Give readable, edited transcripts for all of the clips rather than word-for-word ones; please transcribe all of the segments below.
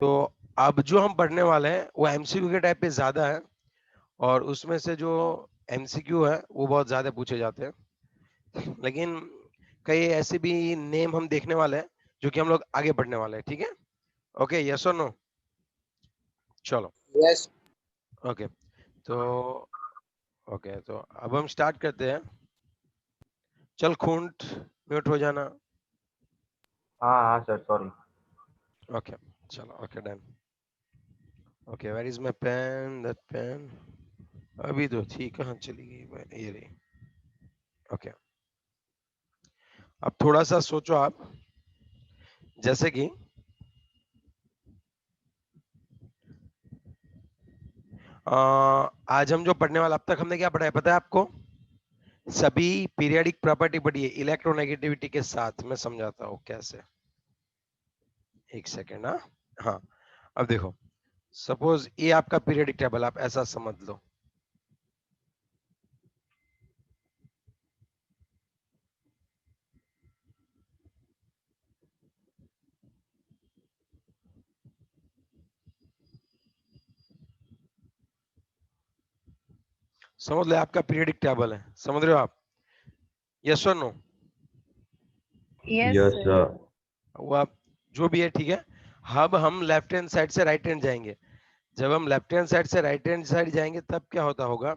तो अब जो हम पढ़ने वाले हैं वो एमसीक्यू के टाइप पे ज्यादा है, और उसमें से जो एमसीक्यू है वो बहुत ज्यादा पूछे जाते हैं, लेकिन कई ऐसे भी नेम हम देखने वाले हैं जो कि हम लोग आगे बढ़ने वाले हैं। ठीक है, ओके, यस और नो? चलो, यस। ओके। तो ओके, तो अब हम स्टार्ट करते हैं। चल खूंट, म्यूट हो जाना। हाँ हाँ सर, सॉरी। ओके, चलो, okay, done. Okay, where is my pen, that pen अभी तो थी, कहाँ चली गई? ये रही। ओके, अब थोड़ा सा सोचो आप, जैसे कि आज हम जो पढ़ने वाला, अब तक हमने क्या पढ़ा है पता है आपको? सभी पीरियोडिक प्रॉपर्टी पढ़ी है इलेक्ट्रोनेगेटिविटी के साथ। मैं समझाता हूँ कैसे, एक सेकेंड। हाँ हाँ, अब देखो, सपोज ये आपका पीरियोडिक टेबल, आप ऐसा समझ लो। समझ लो आपका पीरियोडिक टेबल है, समझ रहे हो आप? यस और नो? Yes sir. वो आप जो भी है, ठीक है। अब हम लेफ्ट हैंड साइड से राइट हैंड जाएंगे। जब हम लेफ्ट हैंड साइड से राइट हैंड साइड जाएंगे तब क्या होता होगा,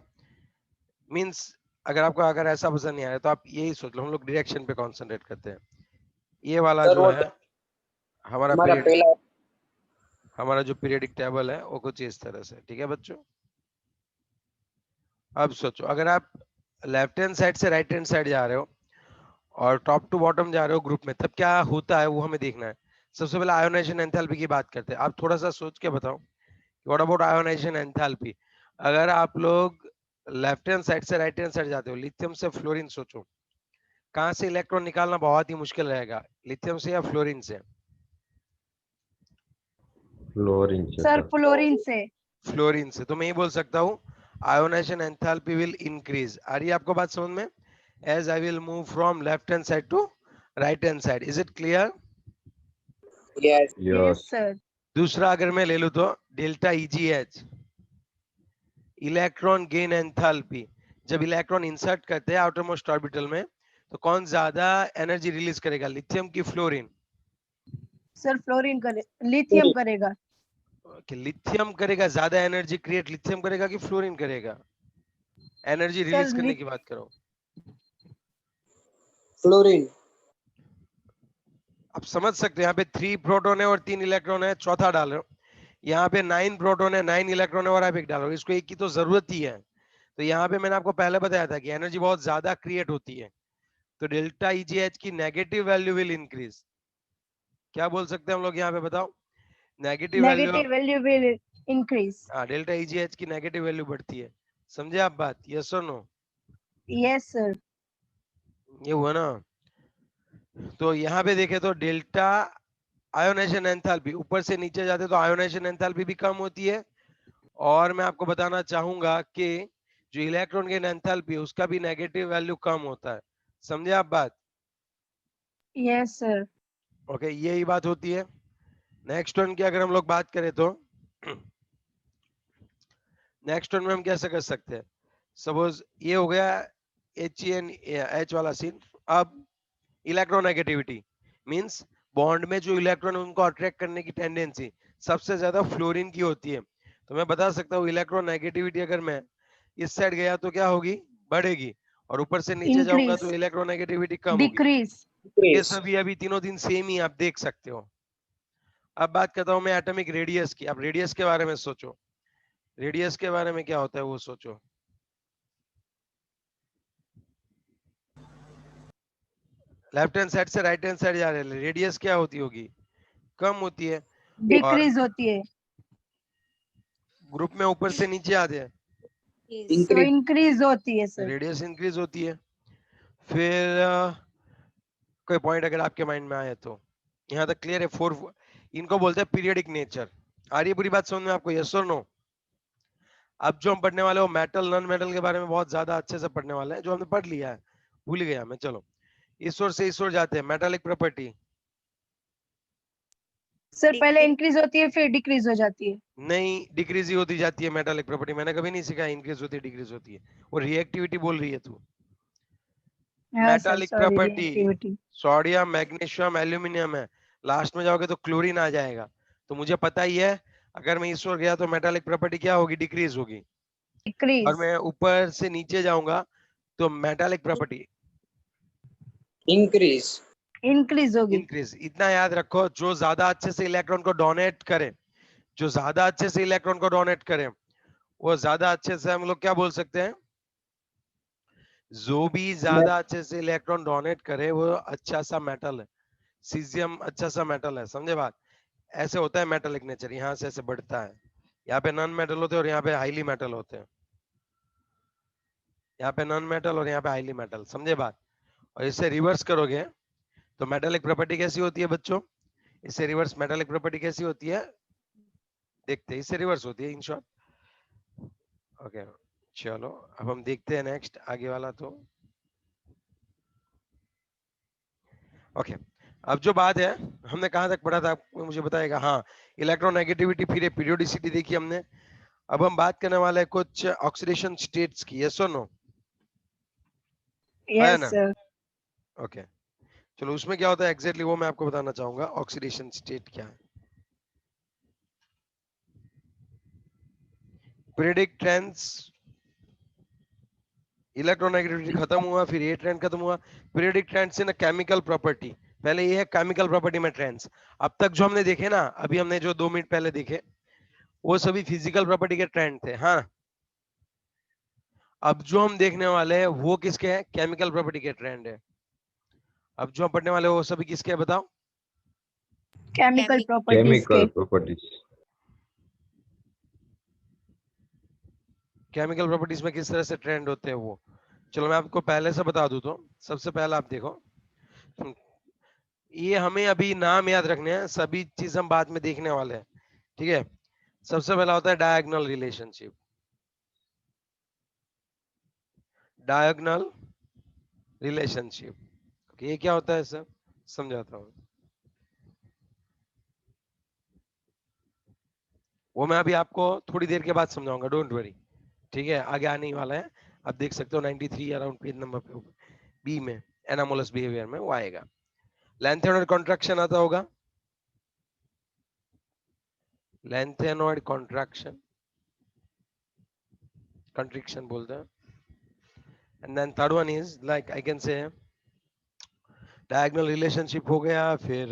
मींस अगर आपको अगर ऐसा पसंद नहीं आ रहा तो आप यही सोच लो, हम लोग डायरेक्शन पे कंसंट्रेट करते हैं। ये वाला सर जो वो है हमारा हमारा पीरियड, पहला। हमारा जो पीरियडिक टेबल है वो कुछ इस तरह से, ठीक है बच्चों? अब सोचो, अगर आप लेफ्ट हैंड साइड से राइट हैंड साइड जा रहे हो और टॉप टू बॉटम जा रहे हो ग्रुप में, तब क्या होता है वो हमें देखना है। सबसे पहले आयोनाइजेशन एंथैल्पी की बात करते हैं। आप थोड़ा सा सोच के बताओ, व्हाट अबाउट आयोनाइजेशन एंथैल्पी? अगर आप लोग लेफ्ट हैंड साइड से राइट हैंड साइड जाते हो, लिथियम से फ्लोरीन, सोचो कहां से इलेक्ट्रॉन निकालना बहुत ही मुश्किल रहेगा, लिथियम से या फ्लोरीन से? फ्लोरीन से सर सर। फ्लोरीन से। फ्लोरीन से। तो मैं ये बोल सकता हूँ आयोनाइजेशन एंथैल्पी विल इंक्रीज। आ रही है आपको बात समझ में? As I will move from left hand side to right hand side. Is it clear? Yes. Yes yes. Sir. दूसरा अगर मैं ले लूं तो delta EGH, electron gain enthalpy. जब इलेक्ट्रॉन इंसर्ट करते हैं आउटर मोस्ट ऑर्बिटल में, तो कौन ज्यादा एनर्जी रिलीज करेगा, लिथियम की फ्लोरीन? सर फ्लोरीन करे, लिथियम करेगा। कि लिथियम करेगा ज्यादा एनर्जी क्रिएट, लिथियम करेगा कि फ्लोरीन करेगा? एनर्जी रिलीज सर करने की बात करो। फ्लोरीन। आप समझ सकते हो, यहाँ पे 3 प्रोटॉन है और 3 इलेक्ट्रॉन है, चौथा डाल रहे हो। यहाँ पे 9 प्रोटॉन है, 9 इलेक्ट्रॉन है और आप एक डाल रहे हो। इसको एक की तो जरूरत ही है। तो यहाँ पे मैंने आपको पहले बताया था कि एनर्जी बहुत ज्यादा क्रिएट होती है, तो डेल्टा ईजीएच की नेगेटिव वैल्यू विल इंक्रीज। क्या बोल सकते हैं हम लोग यहाँ पे, बताओ? Negative value. Negative value will increase. हाँ, डेल्टा ईजीएच की नेगेटिव वैल्यू बढ़ती है। समझे आप बात? यस और नो? Yes sir. ये हुआ ना? तो यहाँ पे देखे तो डेल्टा आयोनाइजेशन एंथैल्पी, ऊपर से नीचे जाते तो आयोनाइजेशन एंथैल्पी भी कम होती है। और मैं आपको बताना चाहूंगा कि जो इलेक्ट्रॉन गेन एंथैल्पी है उसका भी नेगेटिव वैल्यू कम होता है। समझे आप बात? Yes sir. ओके, यही बात होती है। नेक्स्ट वन की अगर हम लोग बात करें तो नेक्स्ट वन में हम कैसे कर सकते हैं? सपोज ये हो गया एच वाला सीन। अब इलेक्ट्रोनेगेटिविटी मींस बॉन्ड में जो इलेक्ट्रॉन उनको अट्रैक्ट करने की टेंडेंसी सबसे ज्यादा फ्लोरीन की होती है। तो मैं बता सकता हूँ इलेक्ट्रोनेगेटिविटी अगर मैं इस साइड गया तो क्या होगी, बढ़ेगी, और ऊपर से नीचे जाऊंगा इंक्रीज। तो इलेक्ट्रोनेगेटिविटी कम होगी। डिक्रीज। तो ये सभी अभी तीनों दिन सेम ही आप देख सकते हो। अब बात करता हूँ मैं एटॉमिक रेडियस की। अब रेडियस के बारे में सोचो, रेडियस के बारे में क्या होता है वो सोचो। लेफ्ट हैंड साइड से राइट हैंड साइड जा रहे हैं, रेडियस क्या होती होगी, कम होती है। और डिक्रीज होती है। ग्रुप में ऊपर से नीचे आते हैं, तो इंक्रीज। इंक्रीज होती है सर। रेडियस इंक्रीज होती है। फिर कोई पॉइंट अगर आपके माइंड में आए तो यहाँ तक क्लियर है? फोर, इनको बोलते हैं पीरियडिक नेचर। आ रही है पूरी बात समझ में आपको? यस और नो? अब जो हम पढ़ने वाले हैं वो मेटल नॉन मेटल के बारे में बहुत ज्यादा अच्छे से पढ़ने वाले हैं, जो हमने पढ़ लिया है, भूल गया मैं। चलो इस ओर से इस ओर जाते हैं, मेटालिक प्रॉपर्टी। सर पहले इंक्रीज होती है फिर डिक्रीज हो जाती है। नहीं, डिक्रीज ही होती जाती है मेटालिक प्रॉपर्टी। मैंने कभी नहीं सीखा इंक्रीज होती है डिक्रीज होती है। वो रिएक्टिविटी बोल रही है तू। हाँ sir metallic sorry, property reactivity. Sodium, magnesium, aluminium है। लास्ट में जाओगे तो क्लोरीन आ जाएगा। तो मुझे पता ही है, अगर मैं इस ओर गया तो मेटालिक प्रॉपर्टी क्या होगी? डिक्रीज होगी। और डिक्रीज। मैं ऊपर से नीचे जाऊंगा तो मेटालिक प्रॉपर्टी increase, इंक्रीज होगी। इंक्रीज। इतना याद रखो, जो ज्यादा अच्छे से इलेक्ट्रॉन को डोनेट करे, जो ज्यादा अच्छे से इलेक्ट्रॉन को डोनेट करे, वो ज्यादा अच्छे से हम लोग क्या बोल सकते हैं? जो भी ज्यादा अच्छे से इलेक्ट्रॉन डोनेट करे वो अच्छा सा मेटल है। सीजियम अच्छा सा मेटल है, समझे बात? ऐसे होता है मेटलिक नेचर, यहाँ से ऐसे बढ़ता है। यहाँ पे नॉन मेटल होते हैं और यहाँ पे हाईली मेटल होते हैं। यहाँ पे नॉन मेटल और यहाँ पे हाईली मेटल, समझे बात? और इससे रिवर्स करोगे तो मेटालिक प्रॉपर्टी कैसी होती है बच्चों? इससे रिवर्स मेटालिक प्रॉपर्टी कैसी होती है देखते हैं। इससे रिवर्स होती है इन शॉर्ट। ओके, चलो अब हम देखते हैं नेक्स्ट आगे वाला। तो ओके, अब जो बात है, हमने कहां तक पढ़ा था आपको मुझे बताएगा? हाँ, इलेक्ट्रोनेगेटिविटी, फिर पीरियोडिसिटी देखी हमने। अब हम बात करने वाले हैं कुछ ऑक्सीडेशन स्टेट्स की। यस और नो? आया यस ना? सर। ओके, चलो उसमें क्या होता है एग्जैक्टली वो मैं आपको बताना चाहूंगा। ऑक्सीडेशन स्टेट क्या है? पीरियडिक ट्रेंड्स, इलेक्ट्रोनेगेटिविटी खत्म हुआ, फिर ये ट्रेंड खत्म हुआ। Periodic trends in chemical property, पहले ये है केमिकल प्रॉपर्टी में ट्रेंड्स। अब तक जो हमने देखे ना, अभी हमने जो 2 मिनट पहले देखे, वो सभी फिजिकल प्रॉपर्टी के ट्रेंड थे। हाँ, अब जो हम देखने वाले हैं वो किसके हैं? केमिकल प्रॉपर्टी के ट्रेंड है। अब जो हम पढ़ने वाले हैं वो सभी किसके हैं बताओ? केमिकल प्रॉपर्टीज के। chemical properties. केमिकल प्रॉपर्टीज में किस तरह से ट्रेंड होते हैं वो, चलो मैं आपको पहले से बता दूं। तो सबसे पहले आप देखो, ये हमें अभी नाम याद रखने हैं, सभी चीज हम बाद में देखने वाले हैं, ठीक है? सबसे पहला होता है डायगोनल रिलेशनशिप। डायगोनल रिलेशनशिप ये क्या होता है सर? समझाता हूं, वो मैं अभी आपको थोड़ी देर के बाद समझाऊंगा, डोंट वरी, ठीक है? आगे आने ही वाला है। आप देख सकते हो 93 अराउंड पेज नंबर पे बी में एनामोलस बिहेवियर में वो आएगा। लैंथेनॉइड कॉन्ट्रैक्शन आता होगा, लैंथेनॉइड कॉन्ट्रैक्शन, कंट्रिक्शन बोलते हैं। And then third one is like I can say diagonal relationship हो गया, फिर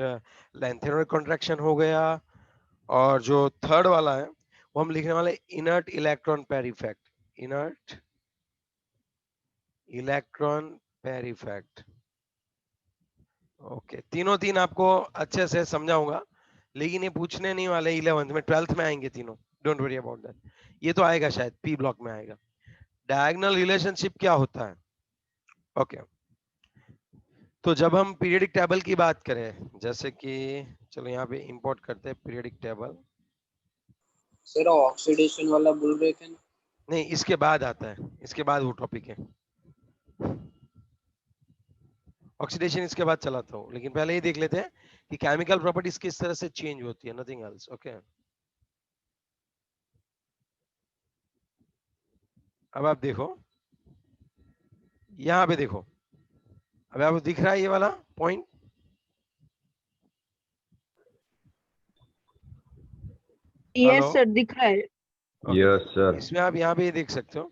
लैंथेनॉइड कॉन्ट्रैक्शन हो गया, और जो थर्ड वाला है वो हम लिखने वाले inert electron pair effect. Inert electron pair effect. Okay, तीनों तीन आपको अच्छे से समझाऊंगा, लेकिन ये पूछने नहीं वाले 11th में, 12th में आएंगे तीनों, डोंट वरी अबाउट दैट। ये तो आएगा शायद पी ब्लॉक में आएगा। डायगोनल रिलेशनशिप क्या होता है? ओके, तो जब हम पीरियडिक टेबल की बात करें, जैसे कि चलो यहाँ पे इंपोर्ट करते हैं पीरियडिक टेबल। सर ऑक्सीडेशन वाला बोल रहे थे ना? नहीं, इसके बाद आता है, इसके बाद वो टॉपिक है। ऑक्सीडेशन इसके बाद चलाता हूँ, लेकिन पहले ही देख लेते हैं कि केमिकल प्रॉपर्टीज किस तरह से चेंज होती है, नथिंग एल्स। ओके, अब आप देखो, यहाँ पे देखो, अब आपको दिख रहा है ये वाला पॉइंट? यस हेलो, सर, दिख रहा है। Yes, sir. इसमें आप यहाँ पे ये देख सकते हो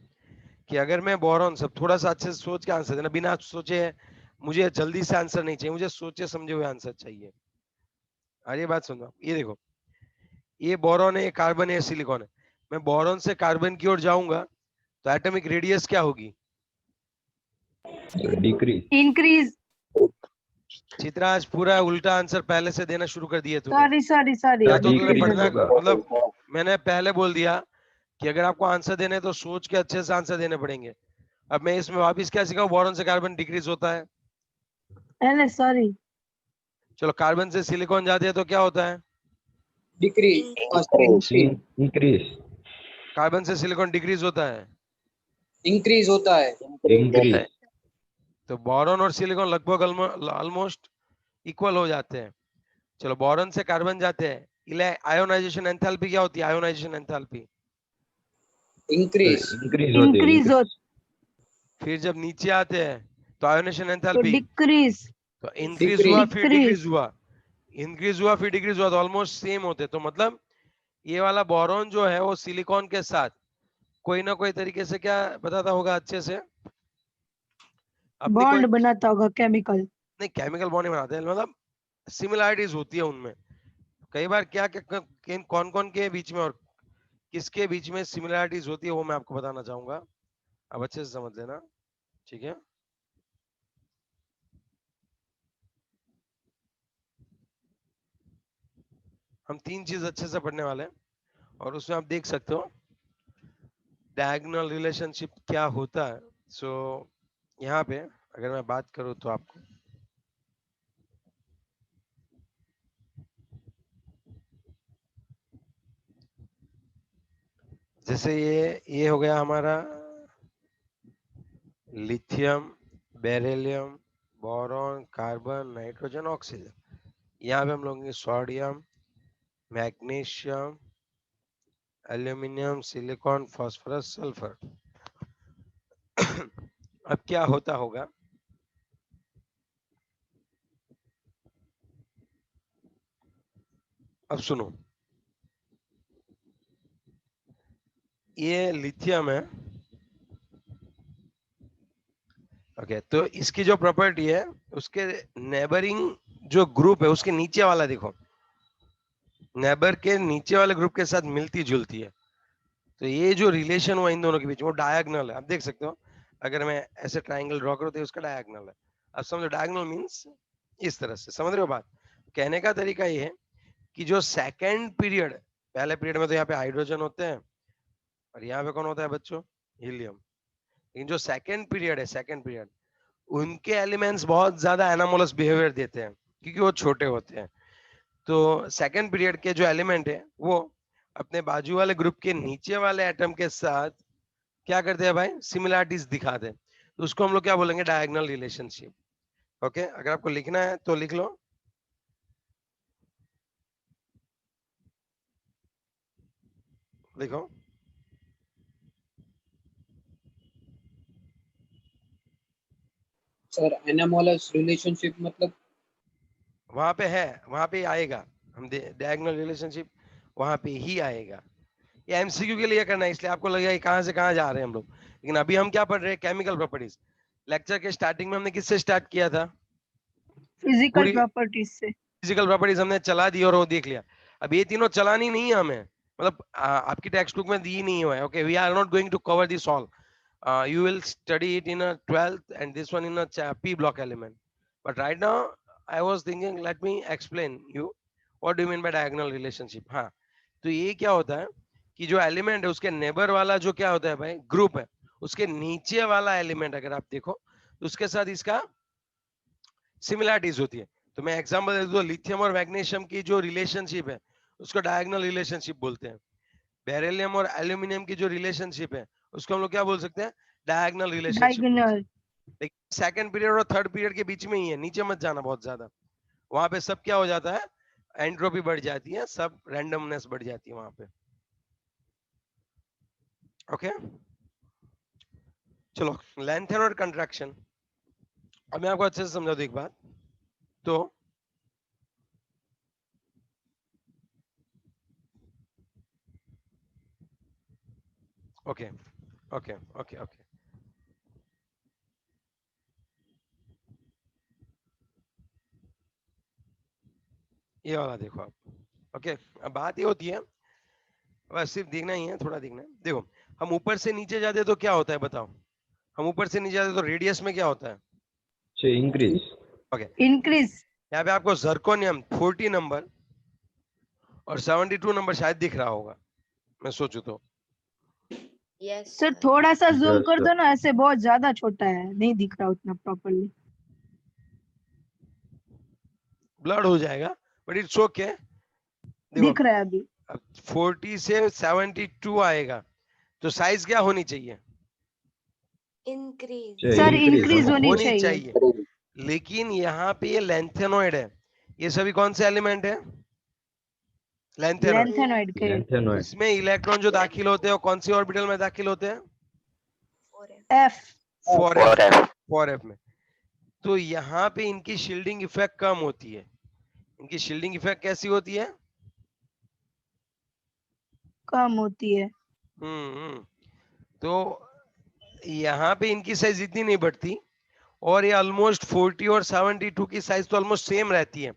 कि अगर मैं बोरॉन, सब थोड़ा सा अच्छे से सोच के आंसर देना, बिना सोचे, मुझे जल्दी से आंसर नहीं चाहिए, मुझे सोचे समझे हुए आंसर चाहिए। अरे बात सुनो, ये देखो, ये बोरॉन है, ये कार्बन है, सिलिकॉन है। मैं बोरॉन से कार्बन की ओर जाऊंगा तो एटॉमिक रेडियस क्या होगी? Decrease. इंक्रीज। चित्रा, आज पूरा उल्टा आंसर पहले से देना शुरू कर दिया तूने। Sorry sorry sorry. या तो तूने Decrease पढ़ना, होगा। मतलब मैंने पहले बोल दिया कि अगर आपको आंसर देने तो सोच के अच्छे से आंसर देने पड़ेंगे। अब मैं इसमें वापिस क्या सिखाऊं? बोरॉन से कार्बन डिक्रीज होता है। नहीं सॉरी। चलो, कार्बन से सिलिकॉन जाते हैं तो क्या होता है? Decrease, Increase. कार्बन से सिलिकॉन डिक्रीज होता है। इंक्रीज होता है। Increase. तो बोरॉन और सिलिकॉन लगभग ऑलमोस्ट इक्वल हो जाते हैं। चलो बोरॉन से कार्बन जाते हैं, आयोनाइजेशन एंथैल्पी क्या होती है? Ionisation enthalpy increase. इंक्रीज होती है इंक्रीज हो फिर जब नीचे आते हैं तो आयोनेशन तो एंथैल्पी डिक्रीज तो इंक्रीज हुआ Decrease. फिर डिक्रीज डिक्रीज हुआ, इंक्रीज हुआ फिर डिक्रीज हुआ, तो ऑलमोस्ट सेम होते। तो मतलब ये वाला बोरॉन जो है वो सिलिकॉन के साथ कोई ना कोई तरीके से क्या बताता होगा अच्छे से अपनी कोई बॉन्ड बनाता होगा केमिकल। नहीं केमिकल बॉन्ड नहीं बनाते हैं, मतलब सिमिलैरिटीज होती है उनमें। कई बार क्या कौन कौन के बीच में और किसके बीच में सिमिलैरिटीज होती है वो मैं आपको बताना चाहूंगा, अब अच्छे से समझ लेना, ठीक है। हम तीन चीज अच्छे से पढ़ने वाले हैं और उसमें आप देख सकते हो डायगोनल रिलेशनशिप क्या होता है। सो यहाँ पे अगर मैं बात करूँ तो आपको जैसे ये हो गया हमारा lithium, beryllium, boron, carbon, nitrogen, oxygen. यहाँ पे हम लोग sodium, magnesium, aluminium, silicon, phosphorus, sulphur. अब क्या होता होगा, अब सुनो, ये लिथियम है, ओके। तो इसकी जो प्रॉपर्टी है उसके नेबरिंग जो ग्रुप है उसके नीचे वाला देखो, नेबर के नीचे वाले ग्रुप के साथ मिलती जुलती है। तो ये जो रिलेशन हुआ इन दोनों के बीच वो डायगोनल है। आप देख सकते हो अगर मैं ऐसे ट्राइंगल ड्रॉ करूँ तो उसका डायगोनल है। अब समझो डायगोनल मींस इस तरह से, समझ रहे हो बात? कहने का तरीका ये है कि जो सेकंड पीरियड, पहले पीरियड में तो यहाँ पे हाइड्रोजन होते हैं और यहाँ पे कौन होता है बच्चों? हीलियम। लेकिन जो सेकंड पीरियड है, सेकंड पीरियड उनके एलिमेंट्स बहुत ज्यादा एनामोलस बिहेवियर देते हैं क्योंकि वो छोटे होते हैं। तो सेकंड पीरियड के जो एलिमेंट है वो अपने बाजू वाले ग्रुप के नीचे वाले एटम के साथ क्या करते हैं भाई? सिमिलैरिटीज दिखाते हैं। तो उसको हम लोग क्या बोलेंगे? Diagonal relationship. ओके, अगर आपको लिखना है तो लिख लो, लिखो। सर एनामोलस रिलेशनशिप मतलब वहां पे है, वहां पे आएगा, हम डायगोनल रिलेशनशिप वहां पे ही आएगा। ये एमसीक्यू के लिए करना है, इसलिए आपको लगेगा कि कहां से कहां जा रहे हैं हम लोग। लेकिन अभी हम क्या पढ़ रहे हैं? Chemical properties. लेक्चर के स्टार्टिंग में हमने किससे स्टार्ट किया था? फिजिकल पूरी प्रॉपर्टीज से। फिजिकल प्रॉपर्टीज हमने चला दी और वो देख लिया। अब ये तीनों चलानी नहीं है हमें, मतलब आपकी टेक्स्ट बुक में दी नहीं हुआ है। Okay, we are not going to cover this all, you will study it in a 12th and this one in a P block element. But right now I was thinking, let me explain you what do you mean by diagonal relationship. हाँ, तो ये क्या होता है कि जो element है उसके नेबर वाला जो क्या होता है भाई? ग्रुप है, उसके नीचे वाला एलिमेंट अगर आप देखो तो उसके साथ इसका सिमिलैरिटीज होती है। तो मैं एग्जांपल दे दूं, लिथियम और मैग्नीशियम की जो रिलेशनशिप है उसको डायगोनल रिलेशनशिप बोलते हैं। बेरिलियम और एल्यूमिनियम की जो रिलेशनशिप है उसको हम लोग क्या बोल सकते हैं? डायगोनल रिलेशनशिप बोल सकते डायगोनल। हैं। लेकिन सेकंड पीरियड और थर्ड पीरियड के बीच में ही है, नीचे मत जाना बहुत ज्यादा। वहां पे सब क्या हो जाता है? एंट्रोपी बढ़ जाती है, सब रैंडमनेस बढ़ जाती है वहां पे। ओके, चलो लेंथन और कंट्रैक्शन। अब मैं आपको अच्छे से समझा दूं एक बात। तो ओके ओके ओके ओके, ये वाला देखो आप। ओके, अब बात ये होती है, बस सिर्फ देखना ही है, थोड़ा देखना है। देखो, हम ऊपर से नीचे जाते तो क्या होता है बताओ? हम ऊपर से नीचे जाते तो रेडियस में क्या होता है? इंक्रीज। Okay, increase. यहाँ पे आपको जर्कोनियम 40 नंबर और 72 नंबर शायद दिख रहा होगा, मैं सोचू तो। Yes sir sir. थोड़ा सा जूम यस कर सर। दो ना, ऐसे बहुत ज्यादा छोटा है, नहीं दिख रहा उतना प्रॉपर्ली। ब्लड हो जाएगा बट इट्स ओके। देखो, दिख रहा है अभी। अब 40 से 72 आएगा तो साइज क्या होनी चाहिए? इंक्रीज। सर इंक्रीज इंक्रीज होनी होनी चाहिए। चाहिए। लेकिन यहाँ पे ये लेंथेनॉइड है, ये सभी कौन से एलिमेंट है? लैंथेनॉइड। लैंथेनॉइड के lanthanide. इसमें इलेक्ट्रॉन जो दाखिल होते हैं वो कौन सी ऑर्बिटल में दाखिल होते हैं? 4f। 4f में। तो यहाँ पे इनकी शील्डिंग इफेक्ट कम होती है। इनकी शील्डिंग इफेक्ट कैसी होती है? कम होती है। तो यहाँ पे इनकी साइज इतनी नहीं बढ़ती, और ये ऑलमोस्ट 40 और 72 की साइज तो ऑलमोस्ट सेम रहती है।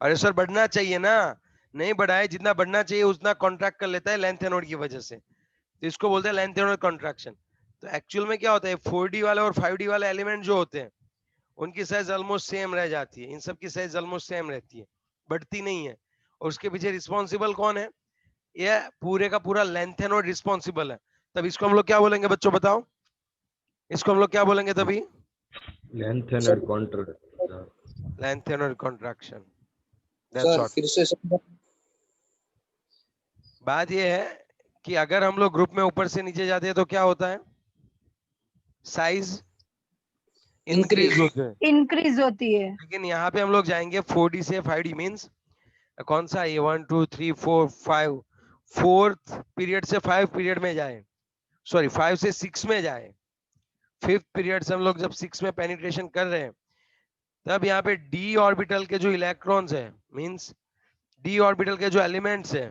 और ये सर बढ़ना चाहिए ना, नहीं बढ़ा है, जितना बढ़ना चाहिए उतना कॉन्ट्रैक्ट कर लेता है लैंथेनॉइड की वजह से, तो इसको बोलते हैं लैंथेनॉइड कॉन्ट्रैक्शन। तो एक्चुअल में क्या होता है, 4D वाले और 5D वाले एलिमेंट जो होते हैं उनकी साइज ऑलमोस्ट सेम रह जाती है, इन सब की साइज ऑलमोस्ट सेम रहती है, बढ़ती नहीं है। और उसके पीछे रिस्पॉन्सिबल कौन है? ये पूरे का पूरा लैंथेनॉइड रिस्पॉन्सिबल है। तब इसको हम लोग क्या बोलेंगे बच्चों, बताओ? इसको हम लोग क्या बोलेंगे तभी? Lanthanide contraction. Lanthanoid contraction. That's sir what. फिर से समझा। बात ये है कि अगर हम लोग ग्रुप में ऊपर से नीचे जाते हैं तो क्या होता है? साइज इंक्रीज होते हैं। इंक्रीज होती है। लेकिन यहाँ पे हम लोग जाएंगे 4D से 5D, मींस कौन सा ये 1 2 3 4 5, फोर्थ पीरियड से 5 पीरियड में जाए, सॉरी 5 से 6 में जाए, फिफ्थ पीरियड से हम लोग जब 6 में पेनिट्रेशन कर रहे हैं, तब यहाँ पे डी ऑर्बिटल के जो इलेक्ट्रॉन्स है, मींस डी ऑर्बिटल के जो एलिमेंट्स है,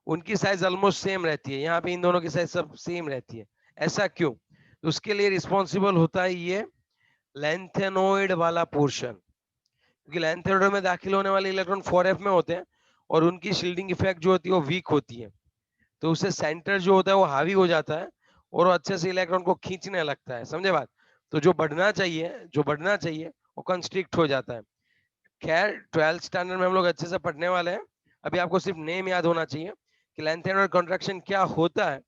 उनकी साइज ऑलमोस्ट सेम रहती है। यहाँ पे इन दोनों की साइज सब सेम रहती है। ऐसा क्यों? तो उसके लिए रिस्पॉन्सिबल होता है ये लैंथेनॉइड वाला पोर्शन, क्योंकि लैंथेनॉइड में दाखिल होने वाले इलेक्ट्रॉन 4f में होते हैं और उनकी शील्डिंग इफेक्ट जो होती है वो वीक होती है, तो उससे सेंटर जो होता है वो हावी हो जाता है और वो अच्छे से इलेक्ट्रॉन को खींचने लगता है। समझे बात? तो जो बढ़ना चाहिए वो कंस्ट्रिक्ट हो जाता है। खैर 12th स्टैंडर्ड में हम लोग अच्छे से पढ़ने वाले हैं, अभी आपको सिर्फ नेम याद होना चाहिए कि लैंथेनॉइड कॉन्ट्रैक्शन क्या होता है।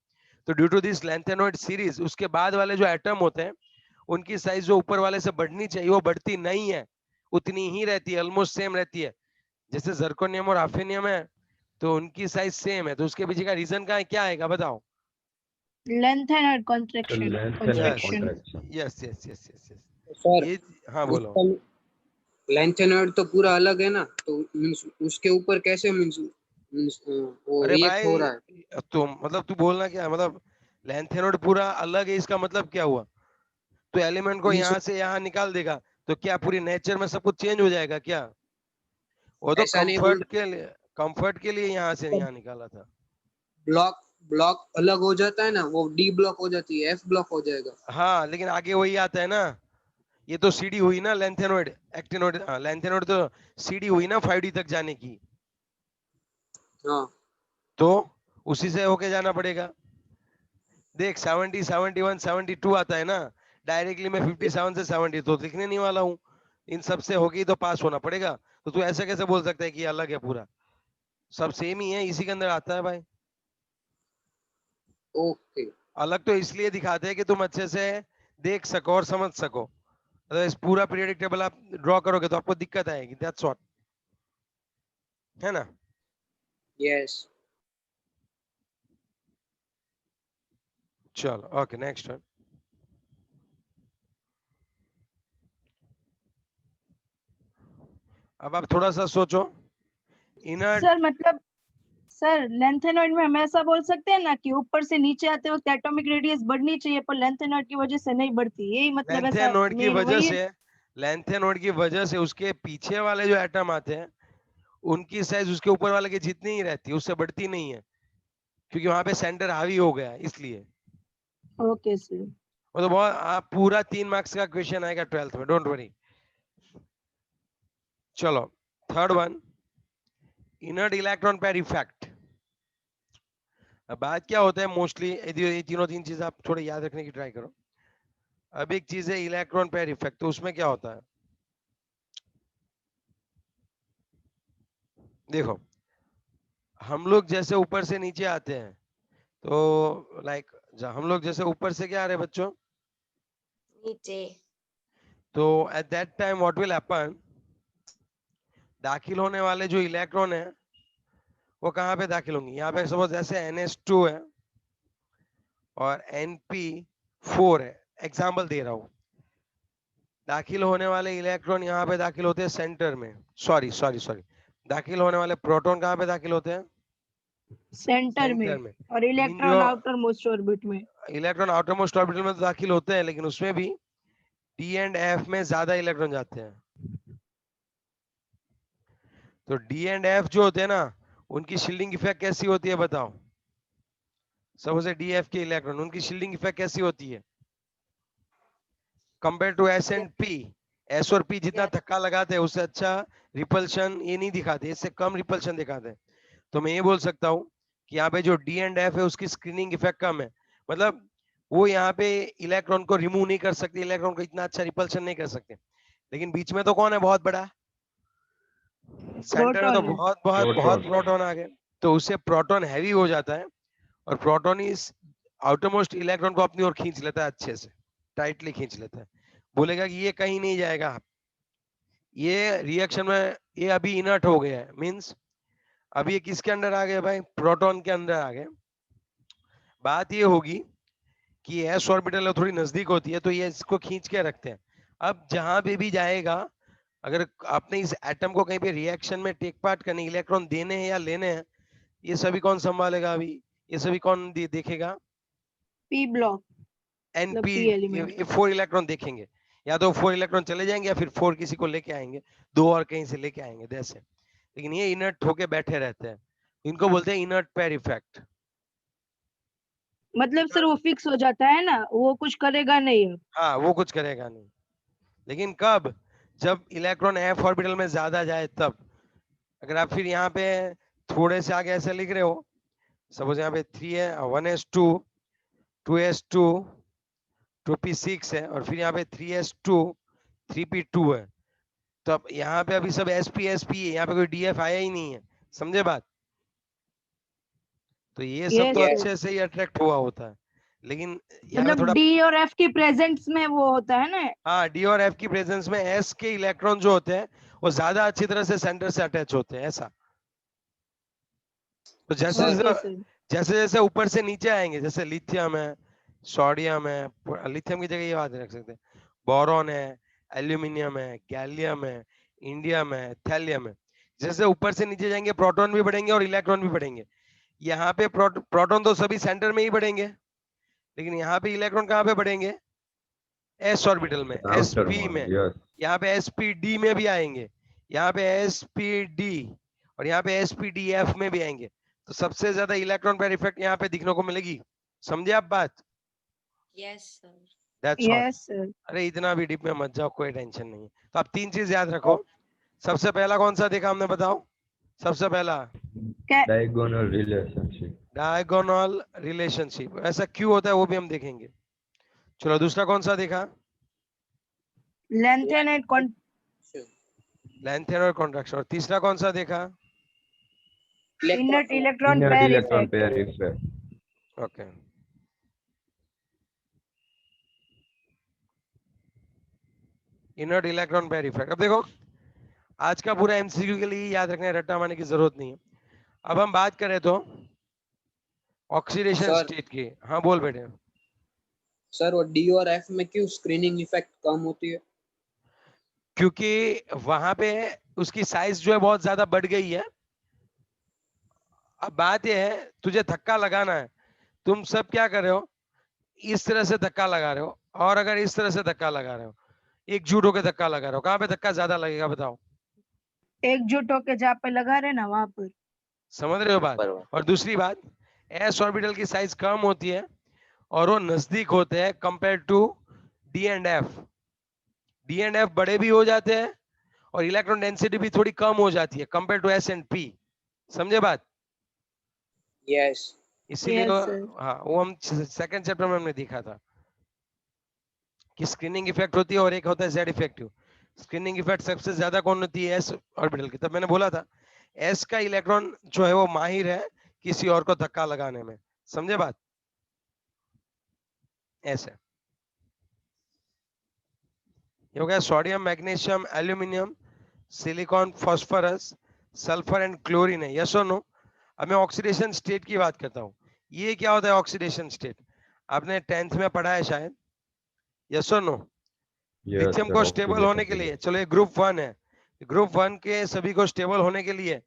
तो due to this lanthanoid series, उसके बाद वाले जो एटम होते हैं उनकी साइज जो ऊपर वाले से बढ़नी चाहिए वो बढ़ती नहीं है, उतनी ही रहती है, ऑलमोस्ट सेम रहती है। जैसे जर्कोनियम और हाफेनियम है तो उनकी साइज सेम है, तो उसके पीछे का रीजन क्या आएगा बताओ? lengthened So contraction lanthanide yes contraction. Yes yes yes yes yes. Sir ये हाँ बोलो। लैंथेनॉइड तो पूरा अलग है ना, तो मीन्स उसके ऊपर कैसे मीन्स वो अरे रिएक्ट हो भाई, रहा है। तो मतलब तू बोलना क्या है? मतलब लैंथेनॉइड पूरा अलग है, इसका मतलब क्या हुआ? तो एलिमेंट को मीन्स यहाँ से यहाँ निकाल देगा तो क्या पूरी नेचर में सब कुछ चेंज हो जाएगा क्या? वो तो ऐसा नहीं बोल, कंफर्ट के लिए यहाँ से यहाँ निकाला था। ब्लॉक ब्लॉक अलग हो जाता है ना, वो डी ब्लॉक हो जाती है, एफ ब्लॉक हो जाएगा। हाँ लेकिन आगे वही आता है ना, ये तो सीडी हुई ना लैंथेनॉइड एक्टिनॉइड, हाँ लैंथेनॉइड तो सीडी हुई ना 5D तक जाने की, हाँ तो उसी से होके जाना पड़ेगा। देख 70 71 72 आता है ना, डायरेक्टली मैं 57 से 70 तो लिखने नहीं वाला हूँ, इन सब से होगी तो पास होना पड़ेगा। तो तू ऐसे कैसे बोल सकता है कि अलग है? पूरा सब सेम ही है, इसी के अंदर आता है भाई। ओके। अलग तो इसलिए दिखाते हैं कि तुम अच्छे से देख सको और समझ सको, अदरवाइज पूरा पीरियडिक टेबल आप ड्रॉ करोगे तो आपको दिक्कत आएगी। दैट्स व्हाट, है ना? यस चलो ओके, नेक्स्ट वन। अब आप थोड़ा सा सोचो, इनर सर मतलब सर lengthenoid में हम ऐसा बोल सकते हैं ना कि ऊपर से नीचे आते वक्त एटॉमिक रेडियस बढ़नी चाहिए पर lengthenoid की वजह से नहीं बढ़ती, यही मतलब ऐसा लैंथेनॉइड की मेन वजह वही है। से, लैंथेनॉइड की वजह से उसके पीछे वाले जो एटम आते हैं उनकी साइज उसके ऊपर वाले के जितनी ही रहती है, उससे बढ़ती नहीं है, क्योंकि वहां पे सेंटर हावी हो गया इसलिए। Okay sir. वो तो बहुत, आप पूरा 3 मार्क्स का क्वेश्चन आएगा 12th में, डोंट वरी। चलो third one, inert electron pair effect. अब बात क्या होता है मोस्टली, ये तीनों तीन चीजें आप थोड़े याद रखने की ट्राई करो। अब एक चीज है इलेक्ट्रॉन पेयर इफेक्ट, तो उसमें क्या होता है देखो, हम लोग जैसे ऊपर से नीचे आते हैं तो लाइक हम लोग जैसे ऊपर से क्या आ रहे हैं बच्चों, नीचे। तो at that time what will happen, दाखिल होने वाले जो इलेक्ट्रॉन है वो कहाँ पे दाखिल होंगे? यहाँ पे सपोज ऐसे NH2 है और NP4 है, एग्जाम्पल दे रहा हूँ, दाखिल होने वाले इलेक्ट्रॉन यहाँ पे दाखिल होते हैं सेंटर में, सॉरी सॉरी सॉरी, दाखिल होने वाले प्रोटॉन कहाँ पे दाखिल होते हैं? सेंटर सेंटर में। में। और लेकिन इलेक्ट्रॉन जो आउटर मोस्ट ऑर्बिट में। इलेक्ट्रॉन आउटर मोस्ट ऑर्बिटल में तो दाखिल होते हैं, लेकिन उसमें भी डी एंड एफ में ज्यादा इलेक्ट्रॉन जाते हैं। तो डी एंड एफ जो होते हैं ना, उनकी शील्डिंग इफेक्ट कैसी होती है बताओ? सपोज डी एफ के इलेक्ट्रॉन, उनकी शील्डिंग इफेक्ट कैसी होती है compare to S and P? S और पी जितना धक्का लगाते हैं उससे अच्छा रिपल्शन ये नहीं दिखाते, इससे कम रिपल्शन दिखाते हैं। तो मैं ये बोल सकता हूँ कि यहाँ पे जो डी एंड एफ है उसकी स्क्रीनिंग इफेक्ट कम है, मतलब वो यहाँ पे इलेक्ट्रॉन को रिमूव नहीं कर सकते, इलेक्ट्रॉन को इतना अच्छा रिपल्शन नहीं कर सकते। लेकिन बीच में तो कौन है बहुत बड़ा? सेंटर में तो प्रोटॉन है। बहुत बहुत बहुत प्रोटॉन। प्रोटॉन आ गए, तो उससे प्रोटॉन हैवी हो जाता है, और प्रोटॉन इस आउटरमोस्ट इलेक्ट्रॉन को अपनी ओर खींच लेता है, अच्छे से टाइटली खींच लेता है, बोलेगा कि ये कहीं नहीं जाएगा, ये रिएक्शन में ये अभी इनर्ट हो गया है, मींस अभी ये किसके अंदर आ गए भाई? प्रोटॉन के अंदर आ गए। बात ये होगी कि एस ऑर्बिटल थोड़ी नजदीक होती है तो ये इसको खींच के रखते हैं। अब जहां पे भी जाएगा, अगर आपने इस एटम को कहीं पे रिएक्शन में टेक पार्ट करने, इलेक्ट्रॉन देने हैं या लेने हैं, ये सभी कौन संभालेगा? अभी ये सभी कौन देखेगा? पी ब्लॉक मतलब एनपी। P element. ये 4 इलेक्ट्रॉन देखेंगे, या तो 4 इलेक्ट्रॉन चले जाएंगे या फिर 4 किसी को लेके आएंगे, 2 और कहीं से लेके आएंगे जैसे। लेकिन ये इनर्ट होके बैठे रहते हैं, इनको बोलते हैं इनर्ट पेयर इफेक्ट। मतलब सर वो फिक्स हो जाता है ना, वो कुछ करेगा नहीं अब। हाँ, वो कुछ करेगा नहीं, लेकिन कब? जब इलेक्ट्रॉन एफ ऑर्बिटल में ज्यादा जाए तब। अगर आप फिर यहाँ पे थोड़े से आगे ऐसे लिख रहे हो, सपोज यहाँ पे 3 है, 1s2, 2s2, 2p6 है, और फिर यहाँ पे 3s2, 3p2 है, तो अब यहाँ पे अभी सब sp है, यहाँ पे कोई df आया ही नहीं है, समझे बात? तो ये सब यस तो सर। अच्छे से ही अट्रैक्ट हुआ होता है, लेकिन यहाँ पे मतलब थोड़ा, डी और एफ की प्रेजेंस में वो होता है ना। हाँ, डी और एफ की प्रेजेंस में एस के इलेक्ट्रॉन जो होते हैं वो ज्यादा अच्छी तरह से सेंटर से अटैच होते हैं, ऐसा। तो जैसे ओके जैसे सर। जैसे जैसे ऊपर से नीचे आएंगे, जैसे लिथियम है, सोडियम है, लिथियम की जगह ये बात रख सकते हैं, बोरॉन है, एल्यूमिनियम है, गैलियम है, इंडियम है, थैलियम है, जैसे ऊपर से नीचे जाएंगे प्रोटॉन भी बढ़ेंगे और इलेक्ट्रॉन भी बढ़ेंगे। यहाँ पे प्रोटॉन तो सभी सेंटर में ही बढ़ेंगे, लेकिन यहाँ पे इलेक्ट्रॉन कहाँ पे बढ़ेंगे? एस ऑर्बिटल में, आउटर sp वन, में। यस। यहाँ पे sp-d में भी आएंगे, यहाँ पे sp-d, और यहाँ पे sp-df में भी आएंगे। तो सबसे ज्यादा इलेक्ट्रॉन पेयर इफेक्ट यहाँ पे दिखने को मिलेगी, समझे आप बात? Yes sir. That's all. Yes sir. अरे इतना भी डीप में मत जाओ, कोई टेंशन नहीं है। तो आप 3 चीज याद रखो। सबसे पहला कौन सा देखा हमने, बताओ? सबसे पहला डायगोनल रिलेशनशिप। डायगोनल रिलेशनशिप, ऐसा क्यों होता है वो भी हम देखेंगे। चलो, दूसरा कौन सा देखा? लेंथ एंड लेंथ और कॉन्ट्रैक्शन। और तीसरा कौन सा देखा? Inert electron inner pair electron effect. Pair effect. Okay, inert electron pair effect. अब देखो, आज का पूरा एमसीक्यू के लिए याद रखना है, रट्टा मारने की जरूरत नहीं है। अब हम बात करें तो ऑक्सीडेशन सर स्टेट की। हाँ बोल बेटे। सर वो डी और एफ में क्यों स्क्रीनिंग इफेक्ट कम होती है? क्योंकि वहां पे उसकी साइज जो है बहुत ज्यादा बढ़ गई है। अब बात यह है, तुझे धक्का लगाना है, तुम सब क्या कर रहे हो? इस तरह से धक्का लगा रहे हो, और अगर इस तरह से धक्का लगा रहे हो, एकजुट होकर धक्का लगा रहे हो, कहाँ पे धक्का ज्यादा लगेगा बताओ? एकजुट होके जहाँ पे लगा रहे ना वहां पर। समझ रहे हो बात? और दूसरी बात, एस ऑर्बिटल की साइज कम होती है और वो नजदीक होते हैं compare to D and F. D and F बड़े भी हो जाते हैं और इलेक्ट्रॉन डेंसिटी भी थोड़ी कम हो जाती है compare to S and P. समझे बात? यस। इसीलिए यस सर। हाँ, वो हम सेकंड चैप्टर में हमने देखा था कि स्क्रीनिंग इफेक्ट होती है और एक होता है जेड इफेक्टिव। स्क्रीनिंग इफेक्ट सबसे ज्यादा कौन होती है? एस ऑर्बिटल की। तब मैंने बोला था एस का इलेक्ट्रॉन जो है वो माहिर है किसी और को धक्का लगाने में। समझे बात? ऐसे ये हो गया sodium, magnesium, aluminium, silicon, phosphorus, sulphur and chlorine है। यस और नो? अब मैं ऑक्सीडेशन स्टेट की बात करता हूँ। ये क्या होता है ऑक्सीडेशन स्टेट? आपने 10th में पढ़ा है शायद। यस और नो? Yes, lithium sir. को स्टेबल Oxidation होने के to लिए, the चलो ये ग्रुप 1 है, ग्रुप 1 के सभी को स्टेबल होने के लिए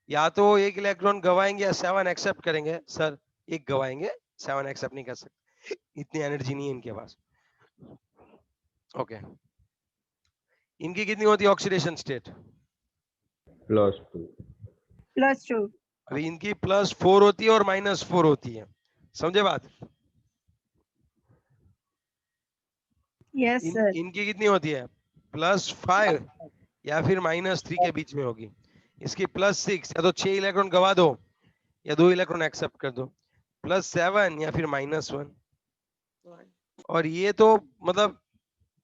या तो एक इलेक्ट्रॉन गवाएंगे या 7 एक्सेप्ट करेंगे। सर एक गवाएंगे, 7 एक्सेप्ट नहीं कर सकते, इतनी एनर्जी नहीं है इनके पास। ओके, इनकी कितनी होती है ऑक्सीडेशन स्टेट? +2. +2। अभी इनकी +4 होती है और -4 होती है, समझे बात? Yes sir. इनकी कितनी होती है? +5 या फिर -3 के बीच में होगी। इसकी +6, या तो 6 इलेक्ट्रॉन गवा दो या 2 इलेक्ट्रॉन एक्सेप्ट कर दो। +7 या फिर -1। और ये तो मतलब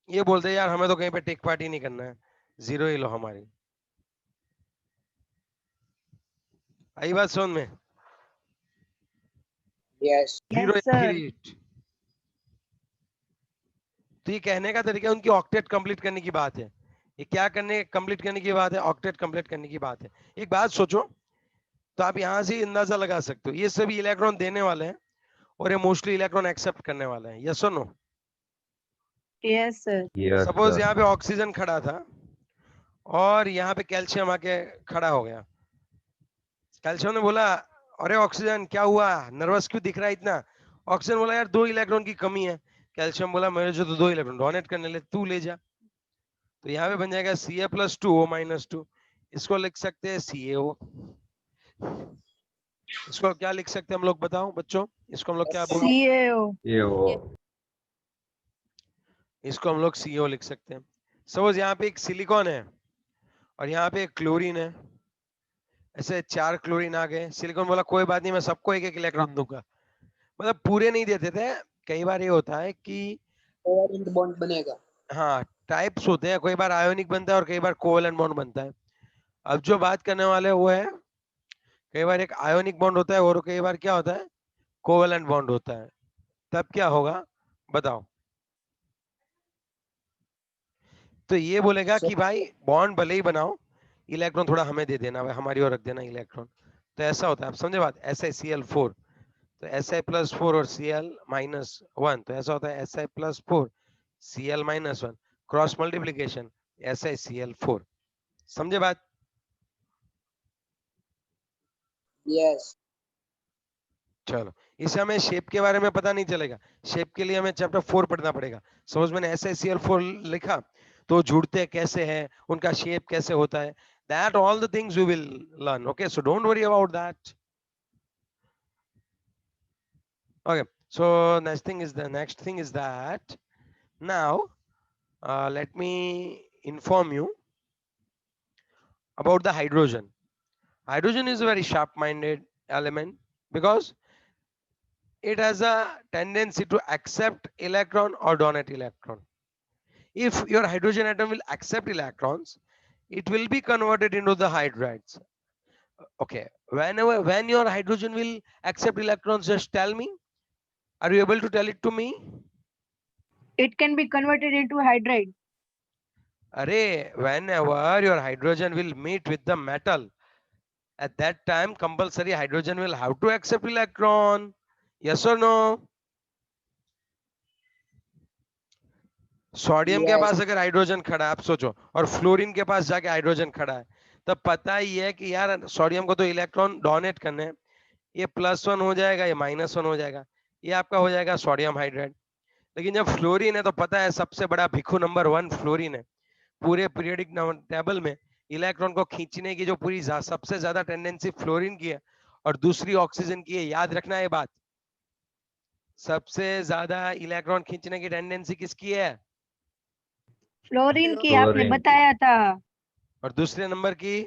ये बोलते हैं यार हमें तो कहीं पे टेक पार्टी नहीं करना है, 0 ही लो हमारी। आई बात समझ में? यस 0 यस या फिर सर। 8। तो ये कहने का तरीका उनकी ऑक्टेट कंप्लीट करने की बात है। ये क्या करने कंप्लीट करने की बात है? ऑक्टेट कंप्लीट करने की बात है। एक बात सोचो, तो आप यहां से अंदाजा लगा सकते हो ये सभी इलेक्ट्रॉन देने वाले हैं और ये मोस्टली इलेक्ट्रॉन एक्सेप्ट करने वाले हैं। यस और no? Yes sir. Yes, suppose sir. यहाँ पे ऑक्सीजन खड़ा था और यहाँ पे कैल्शियम आके खड़ा हो गया। कैल्शियम ने बोला अरे ऑक्सीजन क्या हुआ, नर्वस क्यों दिख रहा है इतना? ऑक्सीजन बोला यार 2 इलेक्ट्रॉन की कमी है। कैल्शियम बोला मेरे जो तो 2 इलेक्ट्रॉन डोनेट करने ले, तू ले जा। तो यहाँ पे बन जाएगा Ca+2O-2। इसको लिख सकते हैं CaO। इसको क्या लिख सकते हैं हम लोग, बताओ बच्चों? इसको हम लोग क्या बोल, CaO। AO. इसको हम लोग CO लिख सकते हैं। सपोज यहाँ पे एक सिलिकॉन है और यहाँ पे एक क्लोरीन है, ऐसे 4 क्लोरीन आ गए। सिलिकॉन बोला कोई बात नहीं, मैं सबको एक एक इलेक्ट्रॉन दूंगा। मतलब पूरे नहीं देते थे, कई बार ये होता है कि कोवेलेंट बॉन्ड बनेगा। हाँ टाइप्स होते हैं, कई बार आयोनिक बनता है और कई बार कोवेलेंट बॉन्ड बनता है। अब जो बात करने वाले वो है, कई बार एक आयोनिक बॉन्ड होता है और कई बार क्या होता है, कोवेलेंट बॉन्ड होता है। तब क्या होगा बताओ? तो ये बोलेगा कि भाई बॉन्ड भले ही बनाओ, इलेक्ट्रॉन थोड़ा हमें दे देना, भाई हमारी ओर रख देना इलेक्ट्रॉन। तो ऐसा होता है, आप समझे बात? Si Cl4, तो Si+4 और Cl-1, तो ऐसा होता है Si+4 Cl-1, cross multiplication SiCl4। समझे बात? यस चलो, इससे हमें शेप के बारे में पता नहीं चलेगा, शेप के लिए हमें चैप्टर 4 पढ़ना पड़ेगा। सपोज मैंने SiCl4 लिखा तो जुड़ते कैसे हैं, उनका शेप कैसे होता है, that all the things we will learn. Okay, so don't worry about that. Okay, so next thing is that now let me inform you about the hydrogen. Hydrogen is a very sharp-minded element because it has a tendency to accept electron or donate electron. If your hydrogen atom will accept electrons, it will be converted into the hydrides. Okay, when your hydrogen will accept electrons, just tell me. Are you able to tell it to me? It can be converted into hydride. Array, whenever your hydrogen will meet with the metal, at that time compulsory hydrogen will have to accept electron. Yes or no? Sodium के yes पास अगर hydrogen खड़ा है, आप सोचो, और fluorine के पास जाके hydrogen खड़ा है, तब पता ही है कि यार सोडियम को तो इलेक्ट्रॉन डोनेट करने हैं, ये +1 हो जाएगा, ये -1 हो जाएगा, ये आपका हो जाएगा सोडियम हाइड्राइड। लेकिन जब फ्लोरीन है तो पता है सबसे बड़ा भिक्खू नंबर 1 फ्लोरीन है। पूरे पीरियोडिक टेबल में इलेक्ट्रॉन को खींचने की जो पूरी सबसे ज्यादा टेंडेंसी फ्लोरीन की है और दूसरी ऑक्सीजन की है। याद रखना ये बात, सबसे ज्यादा इलेक्ट्रॉन खींचने की टेंडेंसी किसकी है? फ्लोरीन की आपने Fluorine. बताया था। और दूसरे नंबर की?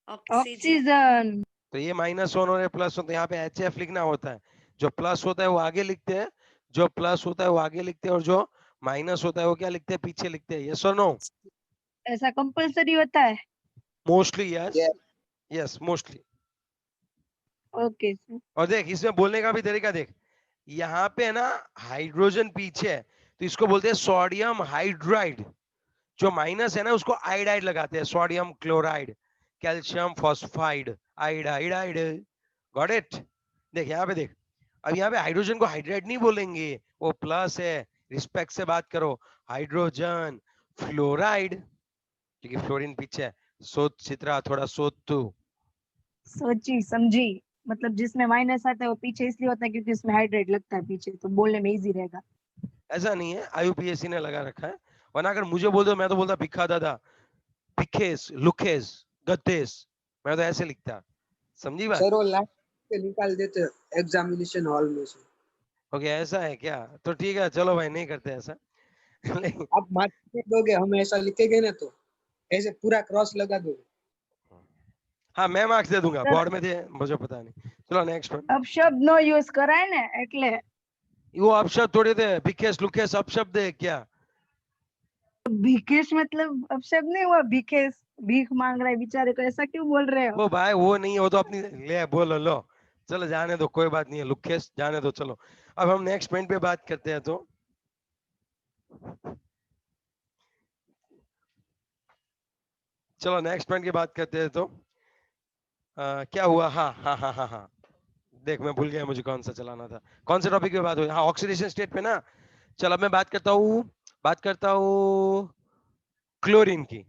ऑक्सीजन। तो ये -1 और +1, तो यहाँ पे HF लिखना होता है। जो प्लस होता है वो आगे लिखते हैं, जो प्लस होता है वो आगे लिखते हैं, और जो माइनस होता है वो क्या लिखते हैं? पीछे लिखते हैं। यस और नो? ऐसा कंपलसरी होता है? Mostly yes, yes yes mostly. Okay sir. और देख इसमें बोलने का भी तरीका देख, यहाँ पे है ना हाइड्रोजन पीछे है, तो इसको बोलते हैं सोडियम हाइड्राइड। जो माइनस है ना उसको आइडाइड लगाते हैं, sodium chloride, calcium phosphide, iodide. Got it? देख यहाँ पे देख, अब यहाँ पे हाइड्रोजन को हाइड्राइड नहीं बोलेंगे, वो प्लस है, रिस्पेक्ट से बात करो, हाइड्रोजन फ्लोराइड, क्योंकि फ्लोरीन पीछे है। सोच चित्रा, थोड़ा सोच तू। सोची समझी, मतलब जिसमें माइनस आता है वो पीछे इसलिए होता है क्योंकि उसमें हाइड्रेट लगता है पीछे, तो बोलने में इजी रहेगा। ऐसा नहीं है, आईयूपीएससी ने लगा रखा है, वरना अगर मुझे बोल दो मैं तो बोलता भिखा दादा, भिखेस, लुखेस, गद्देस, मैं तो ऐसे लिखता। समझी बात? सर वो लास्ट के निकाल देते एग्जामिनेशन हॉल में से। ओके, ऐसा है क्या? तो ठीक है, चलो भाई, नहीं करते ऐसा। लेकिन आप मार्क्स दोगे, हम ऐसा लिखेंगे ना तो ऐसे पूरा क्रॉस लगा दोगे। हाँ, मैं मार्क्स दे दूंगा, सर बोर्ड में थे, मुझे पता नहीं। चलो नेक्स्ट वन। अब शब्द नो यूज कराए ने એટલે वो अपशब्द थोड़े थे, भिखेस लुखेस अपशब्द है क्या? भीखेश मतलब अपशब्द नहीं हुआ, भीखेश भीख मांग रहा है बेचारे को, ऐसा क्यों बोल रहे हो? वो भाई वो नहीं, वो तो अपनी ले बोलो लो, चलो जाने दो, कोई बात नहीं है, लुखेस जाने दो। चलो अब हम नेक्स्ट पॉइंट पे बात करते हैं। तो चलो नेक्स्ट पॉइंट की बात करते हैं। तो क्या हुआ? हाँ हाँ हाँ हाँ हाँ, देख मैं भूल गया मुझे कौन सा चलाना था, कौन से टॉपिक पे बात हुई? हाँ, ऑक्सीडेशन स्टेट पे ना। चलो अब मैं बात करता हूँ क्लोरीन की।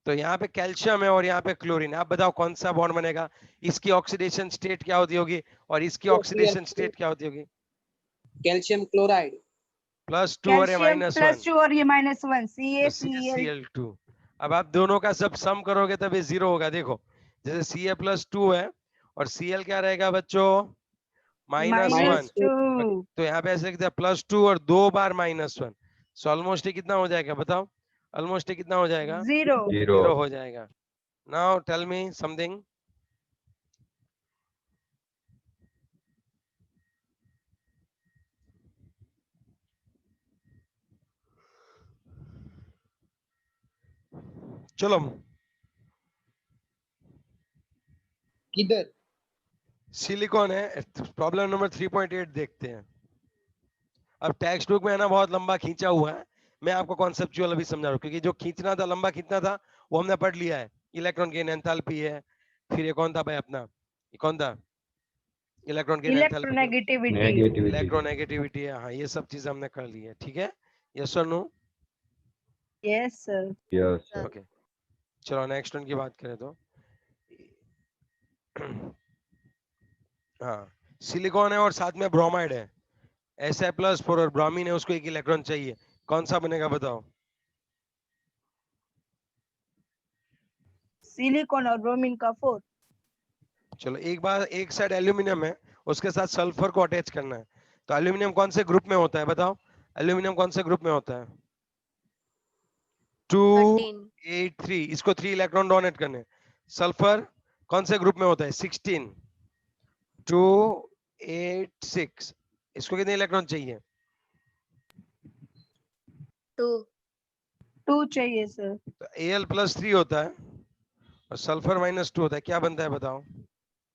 तो यहाँ पे कैल्शियम है और यहाँ पे क्लोरीन है। आप बताओ कौन सा बॉन्ड बनेगा? इसकी ऑक्सीडेशन स्टेट क्या होती होगी और इसकी ऑक्सीडेशन स्टेट क्या होती होगी? Calcium chloride. +2 और ये कैल्शियम -1, +2 और ये -1 तो CaCl। CaCl2। अब आप दोनों का सब सम करोगे तब ये 0 होगा। देखो, जैसे Ca+2 है और Cl क्या रहेगा बच्चों? -1। -2 तो यहाँ पे ऐसे लिखते हैं +2 और 2 बार -1, सो ऑलमोस्ट ये कितना हो जाएगा बताओ? ऑलमोस्ट ये कितना हो जाएगा? 0। 0 0 हो जाएगा। Now tell me something. चलो किधर? सिलिकॉन है। प्रॉब्लम नंबर 3.8 देखते हैं। अब टेक्स्ट बुक में है ना बहुत लंबा खींचा हुआ है, मैं आपको कॉन्सेप्चुअल अभी समझा रहा हूँ, क्योंकि जो खींचना था, लंबा खींचना था, वो हमने पढ़ लिया है। इलेक्ट्रॉन गेन एंथैल्पी है, फिर ये कौन था भाई अपना, ये कौन था? Electron gain enthalpy, electronegativity. Negativity electronegativity है। हाँ, ये सब चीजें हमने कर ली है। ठीक है, यस और no? Yes sir. Yes sir okay, चलो नेक्स्ट वन की बात करें तो हाँ, सिलिकॉन है और साथ में ब्रोमाइड है, Si+4 और ब्रोमीन है, उसको एक इलेक्ट्रॉन चाहिए, कौन सा बनेगा बताओ? सिलिकॉन और ब्रोमीन का 4। चलो एक बार, एक साइड एल्यूमिनियम है, उसके साथ सल्फर को अटैच करना है, तो एल्यूमिनियम कौन से ग्रुप में होता है बताओ? एल्यूमिनियम कौन से ग्रुप में होता है? 13 283, इसको 3 इलेक्ट्रॉन डोनेट करने। सल्फर कौन से ग्रुप में होता है? 16, 286, इसको कितने इलेक्ट्रॉन चाहिए? 2 2 चाहिए सर। तो Al+3 होता है और सल्फर -2 होता है, क्या बनता है बताओ?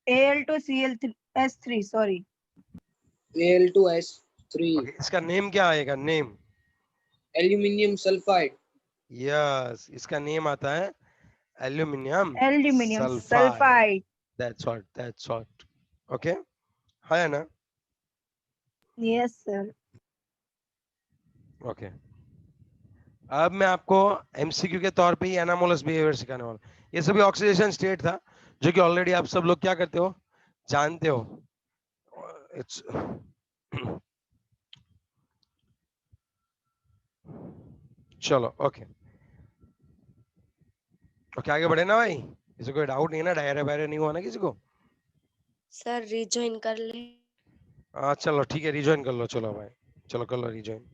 Al2Cl3S3 sorry. Al2S3 ओके, इसका नेम क्या आएगा? Name, aluminium sulphide. यस, इसका नेम आता है aluminium aluminium sulphide. Sulphide. That's what. Okay, है ना? Yes sir. ओके, अब मैं आपको एमसीक्यू के तौर पे ही एनामोलस बिहेवियर सिखाने वाला हूं। ये सभी ऑक्सीडेशन स्टेट था, जो कि ऑलरेडी आप सब लोग क्या करते हो, जानते हो। इट्स चलो ओके ओके, आगे बढ़े ना भाई? किसी को कोई डाउट नहीं है ना? डायरे बायरे नहीं हुआ ना किसी को? सर रिजॉइन कर ले। हाँ चलो ठीक है, रिजॉइन कर लो। चलो भाई, चलो कर लो रिजॉइन।